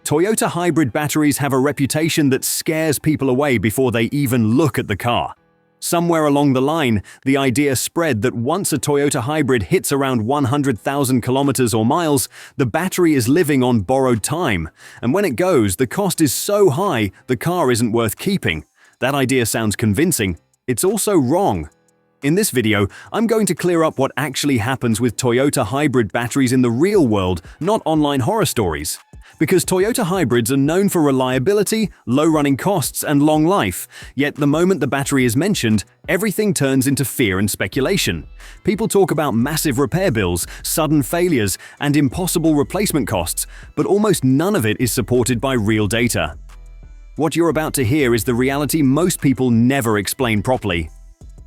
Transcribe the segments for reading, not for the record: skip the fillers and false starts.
Toyota hybrid batteries have a reputation that scares people away before they even look at the car. Somewhere along the line, the idea spread that once a Toyota hybrid hits around 100,000 kilometers or miles, the battery is living on borrowed time, and when it goes, the cost is so high, the car isn't worth keeping. That idea sounds convincing. It's also wrong. In this video, I'm going to clear up what actually happens with Toyota hybrid batteries in the real world, not online horror stories. Because Toyota hybrids are known for reliability, low running costs, and long life, yet the moment the battery is mentioned, everything turns into fear and speculation. People talk about massive repair bills, sudden failures, and impossible replacement costs, but almost none of it is supported by real data. What you're about to hear is the reality most people never explain properly.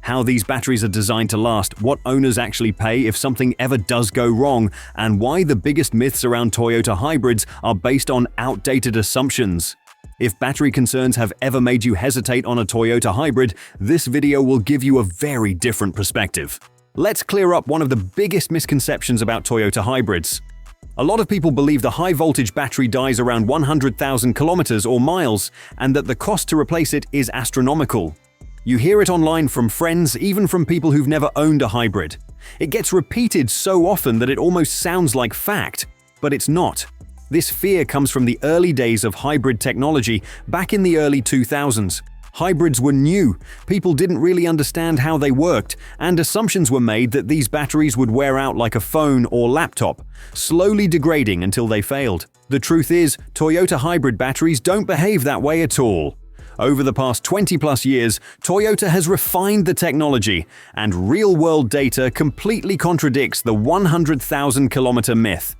How these batteries are designed to last, what owners actually pay if something ever does go wrong, and why the biggest myths around Toyota hybrids are based on outdated assumptions. If battery concerns have ever made you hesitate on a Toyota hybrid, this video will give you a very different perspective. Let's clear up one of the biggest misconceptions about Toyota hybrids. A lot of people believe the high-voltage battery dies around 100,000 kilometers or miles, and that the cost to replace it is astronomical. You hear it online from friends, even from people who've never owned a hybrid. It gets repeated so often that it almost sounds like fact, but it's not. This fear comes from the early days of hybrid technology back in the early 2000s. Hybrids were new, people didn't really understand how they worked, and assumptions were made that these batteries would wear out like a phone or laptop, slowly degrading until they failed. The truth is, Toyota hybrid batteries don't behave that way at all. Over the past 20-plus years, Toyota has refined the technology, and real-world data completely contradicts the 100,000-kilometer myth.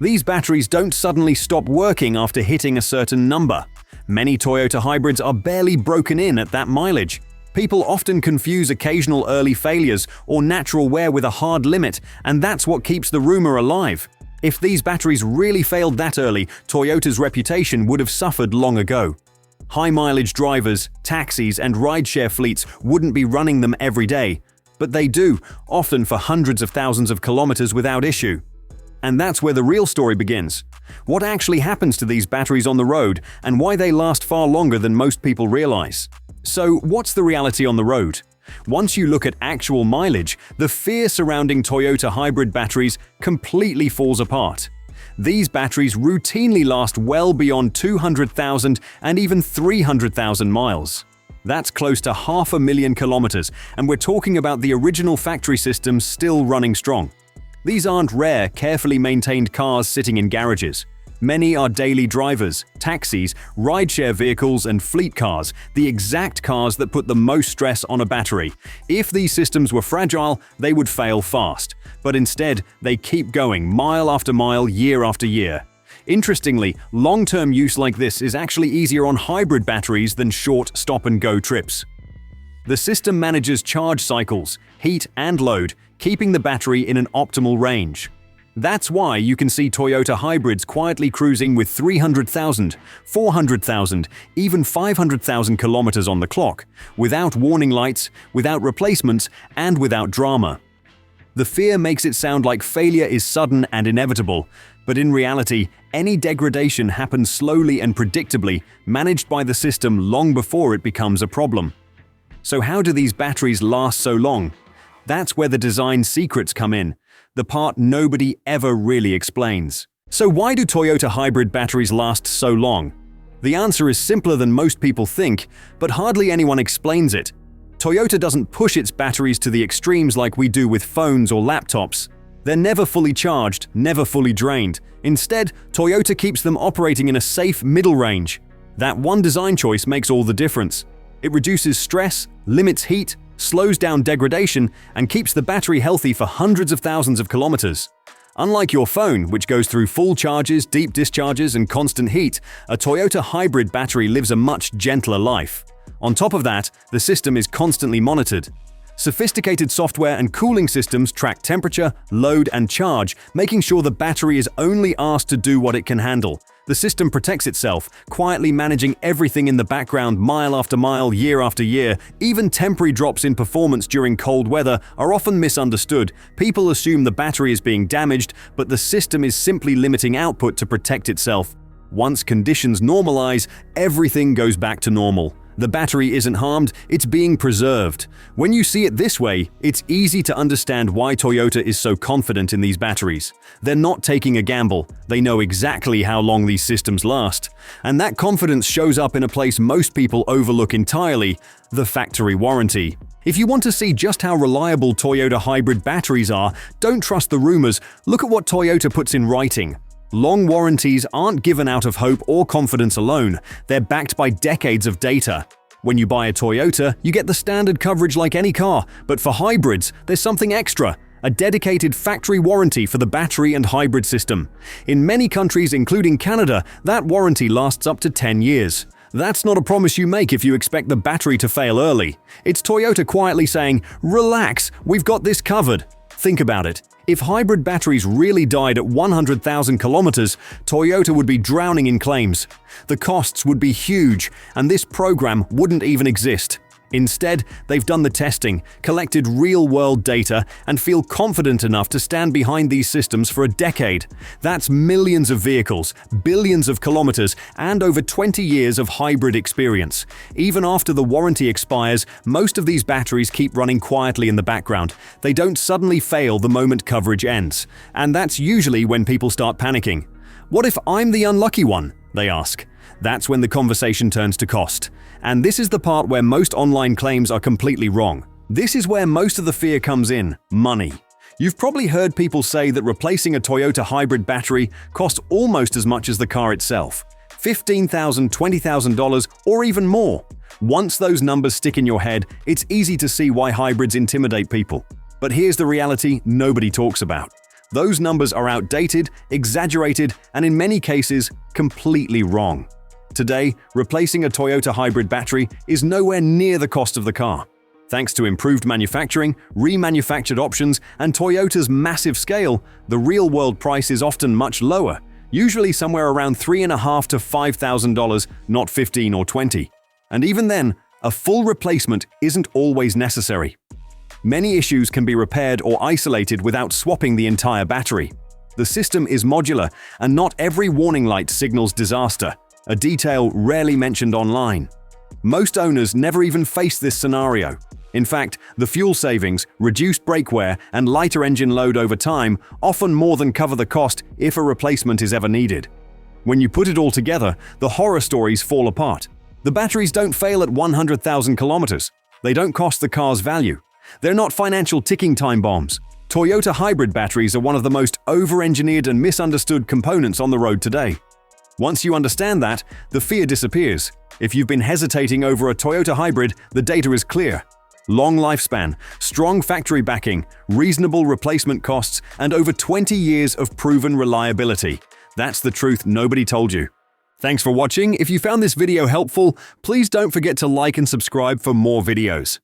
These batteries don't suddenly stop working after hitting a certain number. Many Toyota hybrids are barely broken in at that mileage. People often confuse occasional early failures or natural wear with a hard limit, and that's what keeps the rumor alive. If these batteries really failed that early, Toyota's reputation would have suffered long ago. High-mileage drivers, taxis, and rideshare fleets wouldn't be running them every day, but they do, often for hundreds of thousands of kilometers without issue. And that's where the real story begins. What actually happens to these batteries on the road, and why they last far longer than most people realize. So, what's the reality on the road? Once you look at actual mileage, the fear surrounding Toyota hybrid batteries completely falls apart. These batteries routinely last well beyond 200,000 and even 300,000 miles. That's close to 500,000 kilometers, and we're talking about the original factory systems still running strong. These aren't rare, carefully maintained cars sitting in garages. Many are daily drivers, taxis, rideshare vehicles, and fleet cars, the exact cars that put the most stress on a battery. If these systems were fragile, they would fail fast. But instead, they keep going mile after mile, year after year. Interestingly, long-term use like this is actually easier on hybrid batteries than short stop-and-go trips. The system manages charge cycles, heat, and load, keeping the battery in an optimal range. That's why you can see Toyota hybrids quietly cruising with 300,000, 400,000, even 500,000 kilometers on the clock, without warning lights, without replacements, and without drama. The fear makes it sound like failure is sudden and inevitable, but in reality, any degradation happens slowly and predictably, managed by the system long before it becomes a problem. So how do these batteries last so long? That's where the design secrets come in, the part nobody ever really explains. So why do Toyota hybrid batteries last so long? The answer is simpler than most people think, but hardly anyone explains it. Toyota doesn't push its batteries to the extremes like we do with phones or laptops. They're never fully charged, never fully drained. Instead, Toyota keeps them operating in a safe middle range. That one design choice makes all the difference. It reduces stress, limits heat, slows down degradation, and keeps the battery healthy for hundreds of thousands of kilometers. Unlike your phone, which goes through full charges, deep discharges, and constant heat, a Toyota hybrid battery lives a much gentler life. On top of that, the system is constantly monitored. Sophisticated software and cooling systems track temperature, load, and charge, making sure the battery is only asked to do what it can handle. The system protects itself, quietly managing everything in the background mile after mile, year after year. Even temporary drops in performance during cold weather are often misunderstood. People assume the battery is being damaged, but the system is simply limiting output to protect itself. Once conditions normalize, everything goes back to normal. The battery isn't harmed, it's being preserved. When you see it this way, it's easy to understand why Toyota is so confident in these batteries. They're not taking a gamble, they know exactly how long these systems last. And that confidence shows up in a place most people overlook entirely: the factory warranty. If you want to see just how reliable Toyota hybrid batteries are, don't trust the rumors, look at what Toyota puts in writing. Long warranties aren't given out of hope or confidence alone, they're backed by decades of data. When you buy a Toyota, you get the standard coverage like any car, but for hybrids, there's something extra: a dedicated factory warranty for the battery and hybrid system. In many countries, including Canada, that warranty lasts up to 10 years. That's not a promise you make if you expect the battery to fail early. It's Toyota quietly saying, "Relax, we've got this covered." Think about it. If hybrid batteries really died at 100,000 kilometers, Toyota would be drowning in claims. The costs would be huge, and this program wouldn't even exist. Instead, they've done the testing, collected real-world data, and feel confident enough to stand behind these systems for a decade. That's millions of vehicles, billions of kilometers, and over 20 years of hybrid experience. Even after the warranty expires, most of these batteries keep running quietly in the background. They don't suddenly fail the moment coverage ends. And that's usually when people start panicking. "What if I'm the unlucky one?" they ask. That's when the conversation turns to cost. And this is the part where most online claims are completely wrong. This is where most of the fear comes in: money. You've probably heard people say that replacing a Toyota hybrid battery costs almost as much as the car itself. $15,000, $20,000, or even more. Once those numbers stick in your head, it's easy to see why hybrids intimidate people. But here's the reality nobody talks about. Those numbers are outdated, exaggerated, and in many cases, completely wrong. Today, replacing a Toyota hybrid battery is nowhere near the cost of the car. Thanks to improved manufacturing, remanufactured options, and Toyota's massive scale, the real-world price is often much lower, usually somewhere around $3,500 to $5,000, not $15,000 or $20,000. And even then, a full replacement isn't always necessary. Many issues can be repaired or isolated without swapping the entire battery. The system is modular, and not every warning light signals disaster, a detail rarely mentioned online. Most owners never even face this scenario. In fact, the fuel savings, reduced brake wear, and lighter engine load over time often more than cover the cost if a replacement is ever needed. When you put it all together, the horror stories fall apart. The batteries don't fail at 100,000 kilometers. They don't cost the car's value. They're not financial ticking time bombs. Toyota hybrid batteries are one of the most over-engineered and misunderstood components on the road today. Once you understand that, the fear disappears. If you've been hesitating over a Toyota hybrid, the data is clear. Long lifespan, strong factory backing, reasonable replacement costs, and over 20 years of proven reliability. That's the truth nobody told you. Thanks for watching. If you found this video helpful, please don't forget to like and subscribe for more videos.